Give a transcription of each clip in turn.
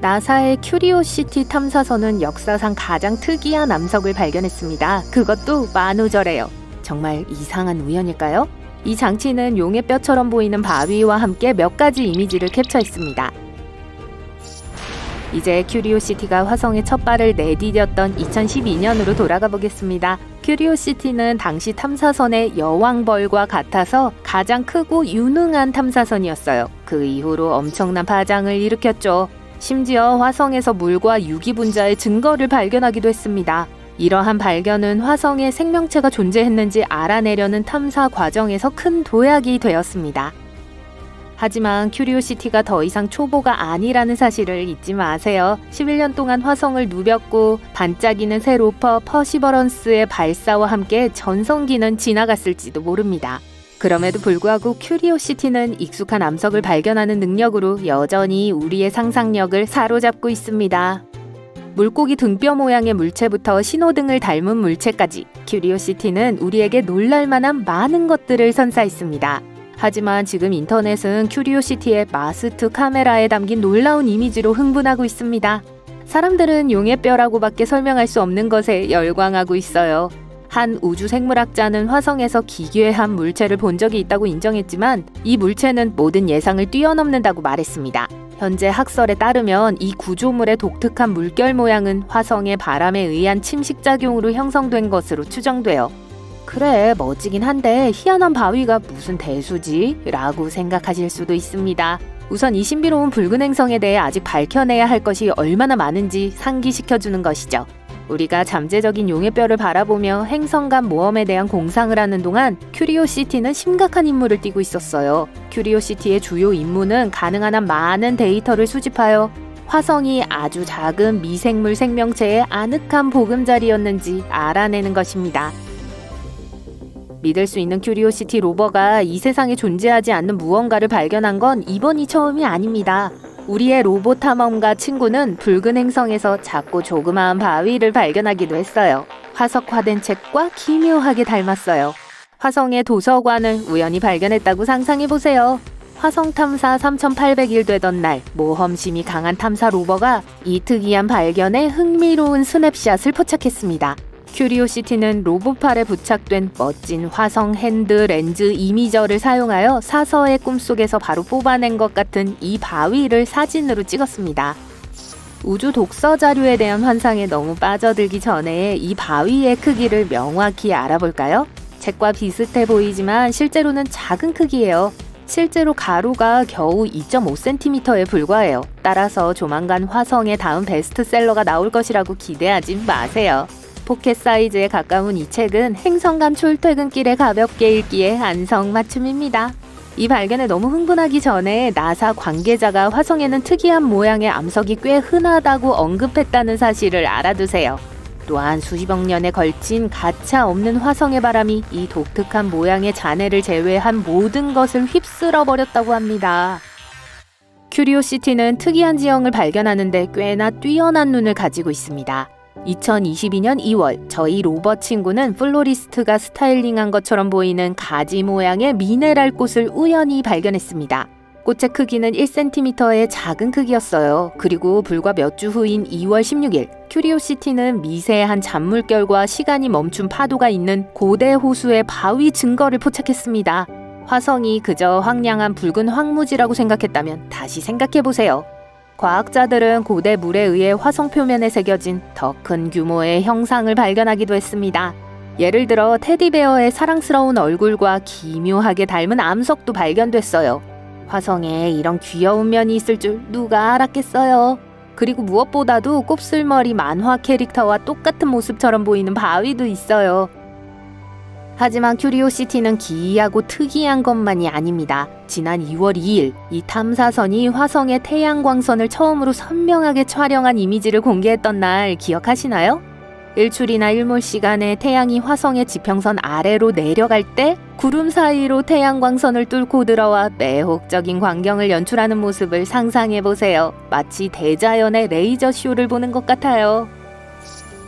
나사의 큐리오시티 탐사선은 역사상 가장 특이한 암석을 발견했습니다. 그것도 만우절에요. 정말 이상한 우연일까요? 이 장치는 용의 뼈처럼 보이는 바위와 함께 몇 가지 이미지를 캡처했습니다. 이제 큐리오시티가 화성에 첫 발을 내디뎠던 2012년으로 돌아가 보겠습니다. 큐리오시티는 당시 탐사선의 여왕벌과 같아서 가장 크고 유능한 탐사선이었어요. 그 이후로 엄청난 파장을 일으켰죠. 심지어 화성에서 물과 유기분자의 증거를 발견하기도 했습니다. 이러한 발견은 화성에 생명체가 존재했는지 알아내려는 탐사 과정에서 큰 도약이 되었습니다. 하지만 큐리오시티가 더 이상 초보가 아니라는 사실을 잊지 마세요. 11년 동안 화성을 누볐고 반짝이는 새 로퍼 퍼시버런스의 발사와 함께 전성기는 지나갔을지도 모릅니다. 그럼에도 불구하고 큐리오시티는 익숙한 암석을 발견하는 능력으로 여전히 우리의 상상력을 사로잡고 있습니다. 물고기 등뼈 모양의 물체부터 신호등을 닮은 물체까지 큐리오시티는 우리에게 놀랄만한 많은 것들을 선사했습니다. 하지만 지금 인터넷은 큐리오시티의 마스트 카메라에 담긴 놀라운 이미지로 흥분하고 있습니다. 사람들은 용의 뼈라고밖에 설명할 수 없는 것에 열광하고 있어요. 한 우주 생물학자는 화성에서 기괴한 물체를 본 적이 있다고 인정했지만 이 물체는 모든 예상을 뛰어넘는다고 말했습니다. 현재 학설에 따르면 이 구조물의 독특한 물결 모양은 화성의 바람에 의한 침식작용으로 형성된 것으로 추정돼요. 그래, 멋지긴 한데 희한한 바위가 무슨 대수지? 라고 생각하실 수도 있습니다. 우선 이 신비로운 붉은 행성에 대해 아직 밝혀내야 할 것이 얼마나 많은지 상기시켜주는 것이죠. 우리가 잠재적인 용의 뼈를 바라보며 행성 간 모험에 대한 공상을 하는 동안 큐리오시티는 심각한 임무를 띠고 있었어요. 큐리오시티의 주요 임무는 가능한 한 많은 데이터를 수집하여 화성이 아주 작은 미생물 생명체의 아늑한 보금자리였는지 알아내는 것입니다. 믿을 수 있는 큐리오시티 로버가 이 세상에 존재하지 않는 무언가를 발견한 건 이번이 처음이 아닙니다. 우리의 로봇 탐험가 친구는 붉은 행성에서 작고 조그마한 바위를 발견하기도 했어요. 화석화된 책과 기묘하게 닮았어요. 화성의 도서관을 우연히 발견했다고 상상해보세요. 화성 탐사 3800일 되던 날, 모험심이 강한 탐사 로버가 이 특이한 발견에 흥미로운 스냅샷을 포착했습니다. 큐리오시티는 로봇팔에 부착된 멋진 화성 핸드 렌즈 이미저를 사용하여 사서의 꿈속에서 바로 뽑아낸 것 같은 이 바위를 사진으로 찍었습니다. 우주 독서 자료에 대한 환상에 너무 빠져들기 전에 이 바위의 크기를 명확히 알아볼까요? 책과 비슷해 보이지만 실제로는 작은 크기예요. 실제로 가로가 겨우 2.5cm에 불과해요. 따라서 조만간 화성의 다음 베스트셀러가 나올 것이라고 기대하지 마세요. 포켓 사이즈에 가까운 이 책은 행성 간 출퇴근길에 가볍게 읽기에 안성맞춤입니다. 이 발견에 너무 흥분하기 전에 나사 관계자가 화성에는 특이한 모양의 암석이 꽤 흔하다고 언급했다는 사실을 알아두세요. 또한 수십억 년에 걸친 가차 없는 화성의 바람이 이 독특한 모양의 잔해를 제외한 모든 것을 휩쓸어버렸다고 합니다. 큐리오시티는 특이한 지형을 발견하는데 꽤나 뛰어난 눈을 가지고 있습니다. 2022년 2월 저희 로버 친구는 플로리스트가 스타일링한 것처럼 보이는 가지 모양의 미네랄 꽃을 우연히 발견했습니다. 꽃의 크기는 1cm의 작은 크기였어요. 그리고 불과 몇 주 후인 2월 16일 큐리오시티는 미세한 잔물결과 시간이 멈춘 파도가 있는 고대 호수의 바위 증거를 포착했습니다. 화성이 그저 황량한 붉은 황무지라고 생각했다면 다시 생각해보세요. 과학자들은 고대 물에 의해 화성 표면에 새겨진 더 큰 규모의 형상을 발견하기도 했습니다. 예를 들어 테디베어의 사랑스러운 얼굴과 기묘하게 닮은 암석도 발견됐어요. 화성에 이런 귀여운 면이 있을 줄 누가 알았겠어요. 그리고 무엇보다도 곱슬머리 만화 캐릭터와 똑같은 모습처럼 보이는 바위도 있어요. 하지만 큐리오시티는 기이하고 특이한 것만이 아닙니다. 지난 2월 2일 이 탐사선이 화성의 태양광선을 처음으로 선명하게 촬영한 이미지를 공개했던 날 기억하시나요? 일출이나 일몰 시간에 태양이 화성의 지평선 아래로 내려갈 때 구름 사이로 태양광선을 뚫고 들어와 매혹적인 광경을 연출하는 모습을 상상해보세요. 마치 대자연의 레이저 쇼를 보는 것 같아요.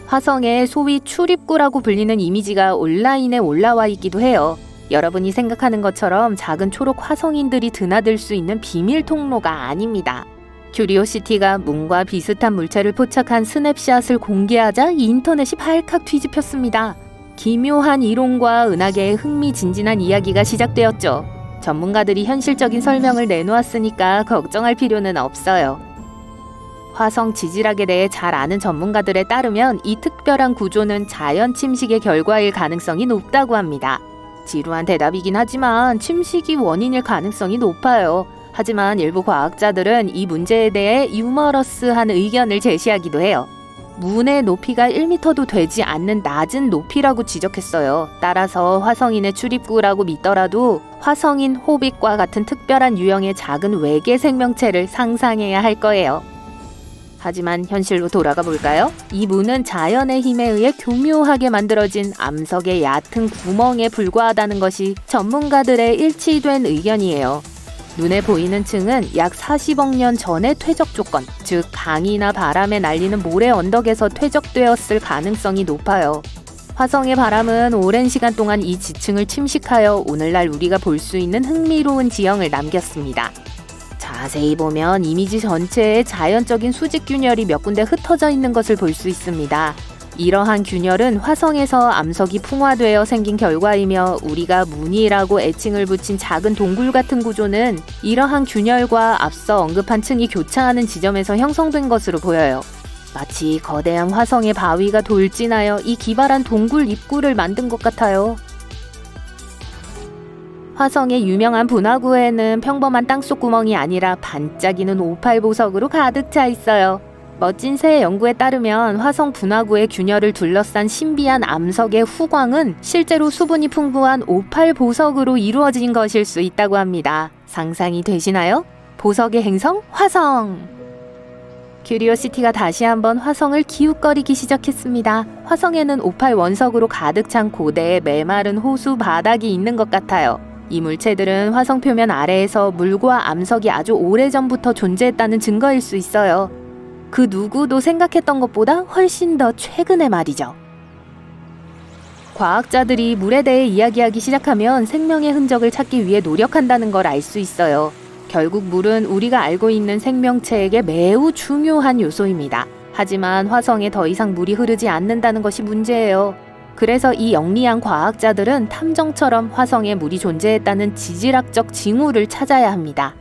화성의 소위 출입구라고 불리는 이미지가 온라인에 올라와 있기도 해요. 여러분이 생각하는 것처럼 작은 초록 화성인들이 드나들 수 있는 비밀 통로가 아닙니다. 큐리오시티가 문과 비슷한 물체를 포착한 스냅샷을 공개하자 인터넷이 발칵 뒤집혔습니다. 기묘한 이론과 은하계의 흥미진진한 이야기가 시작되었죠. 전문가들이 현실적인 설명을 내놓았으니까 걱정할 필요는 없어요. 화성 지질학에 대해 잘 아는 전문가들에 따르면 이 특별한 구조는 자연 침식의 결과일 가능성이 높다고 합니다. 지루한 대답이긴 하지만 침식이 원인일 가능성이 높아요. 하지만 일부 과학자들은 이 문제에 대해 유머러스한 의견을 제시하기도 해요. 문의 높이가 1m도 되지 않는 낮은 높이라고 지적했어요. 따라서 화성인의 출입구라고 믿더라도 화성인 호빗과 같은 특별한 유형의 작은 외계 생명체를 상상해야 할 거예요. 하지만 현실로 돌아가 볼까요? 이 문은 자연의 힘에 의해 교묘하게 만들어진 암석의 얕은 구멍에 불과하다는 것이 전문가들의 일치된 의견이에요. 눈에 보이는 층은 약 40억 년 전의 퇴적 조건, 즉 강이나 바람에 날리는 모래 언덕에서 퇴적되었을 가능성이 높아요. 화성의 바람은 오랜 시간 동안 이 지층을 침식하여 오늘날 우리가 볼 수 있는 흥미로운 지형을 남겼습니다. 자세히 보면 이미지 전체에 자연적인 수직 균열이 몇 군데 흩어져 있는 것을 볼 수 있습니다. 이러한 균열은 화성에서 암석이 풍화되어 생긴 결과이며 우리가 문이라고 애칭을 붙인 작은 동굴 같은 구조는 이러한 균열과 앞서 언급한 층이 교차하는 지점에서 형성된 것으로 보여요. 마치 거대한 화성의 바위가 돌진하여 이 기발한 동굴 입구를 만든 것 같아요. 화성의 유명한 분화구에는 평범한 땅속 구멍이 아니라 반짝이는 오팔 보석으로 가득 차 있어요. 멋진 새 연구에 따르면 화성 분화구의 균열을 둘러싼 신비한 암석의 후광은 실제로 수분이 풍부한 오팔 보석으로 이루어진 것일 수 있다고 합니다. 상상이 되시나요? 보석의 행성 화성! 큐리오시티가 다시 한번 화성을 기웃거리기 시작했습니다. 화성에는 오팔 원석으로 가득 찬 고대의 메마른 호수 바닥이 있는 것 같아요. 이 물체들은 화성 표면 아래에서 물과 암석이 아주 오래전부터 존재했다는 증거일 수 있어요. 그 누구도 생각했던 것보다 훨씬 더 최근의 말이죠. 과학자들이 물에 대해 이야기하기 시작하면 생명의 흔적을 찾기 위해 노력한다는 걸 알 수 있어요. 결국 물은 우리가 알고 있는 생명체에게 매우 중요한 요소입니다. 하지만 화성에 더 이상 물이 흐르지 않는다는 것이 문제예요. 그래서 이 영리한 과학자들은 탐정처럼 화성에 물이 존재했다는 지질학적 징후를 찾아야 합니다.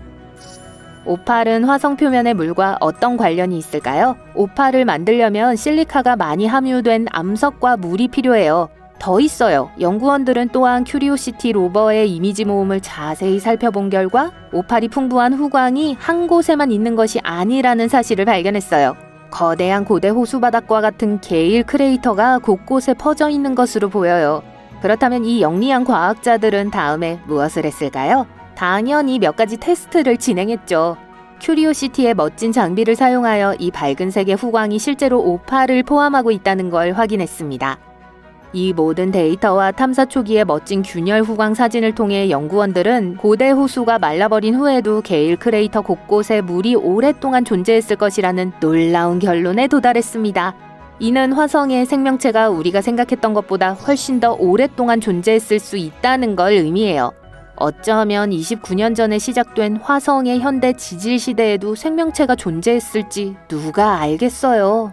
오팔은 화성 표면의 물과 어떤 관련이 있을까요? 오팔을 만들려면 실리카가 많이 함유된 암석과 물이 필요해요. 더 있어요. 연구원들은 또한 큐리오시티 로버의 이미지 모음을 자세히 살펴본 결과 오팔이 풍부한 후광이 한 곳에만 있는 것이 아니라는 사실을 발견했어요. 거대한 고대 호수바닥과 같은 게일 크레이터가 곳곳에 퍼져 있는 것으로 보여요. 그렇다면 이 영리한 과학자들은 다음에 무엇을 했을까요? 당연히 몇 가지 테스트를 진행했죠. 큐리오시티의 멋진 장비를 사용하여 이 밝은 색의 후광이 실제로 오팔을 포함하고 있다는 걸 확인했습니다. 이 모든 데이터와 탐사 초기의 멋진 균열 후광 사진을 통해 연구원들은 고대 호수가 말라버린 후에도 게일 크레이터 곳곳에 물이 오랫동안 존재했을 것이라는 놀라운 결론에 도달했습니다. 이는 화성의 생명체가 우리가 생각했던 것보다 훨씬 더 오랫동안 존재했을 수 있다는 걸 의미해요. 어쩌면 29년 전에 시작된 화성의 현대 지질 시대에도 생명체가 존재했을지 누가 알겠어요.